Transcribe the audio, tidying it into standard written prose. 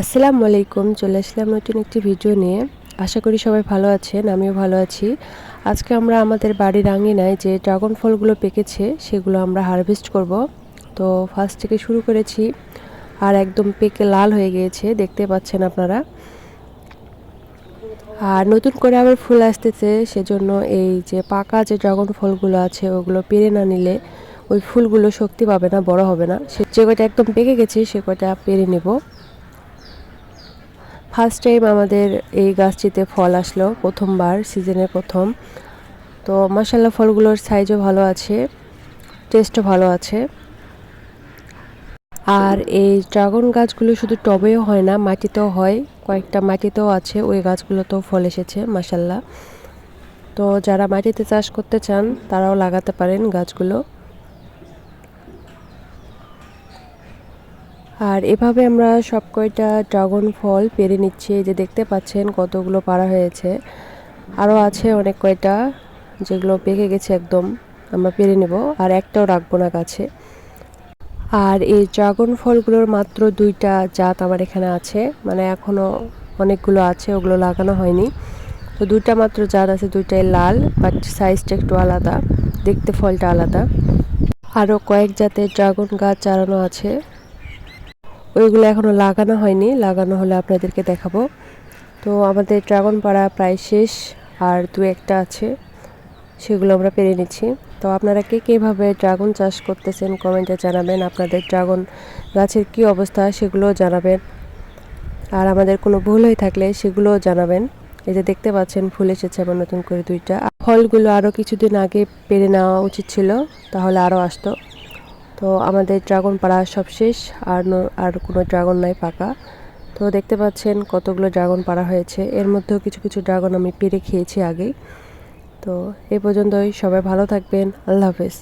আসসালামু আলাইকুম। চলে আসলাম নতুন একটি ভিডিও নিয়ে। আশা করি সবাই ভালো আছেন, আমিও ভালো আছি। আজকে আমরা আমাদের বাড়ির আঙিনায় যে ড্রাগন ফলগুলো পেকেছে সেগুলো আমরা হারভেস্ট করব। তো ফার্স্ট থেকে শুরু করেছি আর একদম পেকে লাল হয়ে গিয়েছে, দেখতে পাচ্ছেন আপনারা। আর নতুন করে আবার ফুল আসতেছে, সেজন্য এই যে পাকা যে ড্রাগন ফলগুলো আছে ওগুলো পেরে না নিলে ওই ফুলগুলো শক্তি পাবে না, বড় হবে না। যে কয়টা একদম পেকে গেছে সে কয়টা পেরে নেব। ফার্স্ট টাইম আমাদের এই গাছটিতে ফল আসলো, প্রথমবার, সিজনের প্রথম। তো মাশাআল্লাহ ফলগুলোর সাইজও ভালো আছে, টেস্টও ভালো আছে। আর এই ড্রাগন গাছগুলো শুধু টবেও হয় না, মাটিতেও হয়, কয়েকটা মাটিতেও আছে, ওই গাছগুলোতেও ফল এসেছে মাশাআল্লাহ। তো যারা মাটিতে চাষ করতে চান তারাও লাগাতে পারেন গাছগুলো। আর এভাবে আমরা সব কয়টা ড্রাগন ফল পেরে নিচ্ছি, যে দেখতে পাচ্ছেন কতগুলো পাড়া হয়েছে। আরও আছে অনেক কয়টা যেগুলো পেকে গেছে একদম, আমরা পেরে নেব, আর একটাও রাখবো না গাছে। আর এই ড্রাগন ফলগুলোর মাত্র 2টা জাত আমার এখানে আছে, মানে এখনও অনেকগুলো আছে, ওগুলো লাগানো হয়নি। তো 2টা মাত্র জাত আছে, 2টাই লাল, বাট সাইজটা একটু আলাদা, দেখতে ফলটা আলাদা। আরও কয়েক জাতের ড্রাগন গাছ চারানো আছে, ওইগুলো এখনও লাগানো হয়নি, লাগানো হলে আপনাদেরকে দেখাবো। তো আমাদের ড্রাগন পাড়া প্রায় শেষ, আর 2-1টা আছে, সেগুলো আমরা পেরে নিচ্ছি। তো আপনারা কে কীভাবে ড্রাগন চাষ করতেছেন কমেন্টে জানাবেন, আপনাদের ড্রাগন গাছের কী অবস্থা সেগুলোও জানাবেন। আর আমাদের কোনো ভুল হয়ে থাকলে সেগুলোও জানাবেন। এই যে দেখতে পাচ্ছেন ফুল এসেছে আবার নতুন করে 2টা। ফলগুলো আরও কিছুদিন আগে পেরে নেওয়া উচিত ছিল, তাহলে আরও আসতো। তো আমাদের ড্রাগন পাড়া সব শেষ, আর কোনো ড্রাগন নাই পাকা। তো দেখতে পাচ্ছেন কতগুলো ড্রাগন পাড়া হয়েছে, এর মধ্যেও কিছু কিছু ড্রাগন আমি পেরে খেয়েছি আগেই। তো এই পর্যন্তই, সবাই ভালো থাকবেন, আল্লাহ হাফেজ।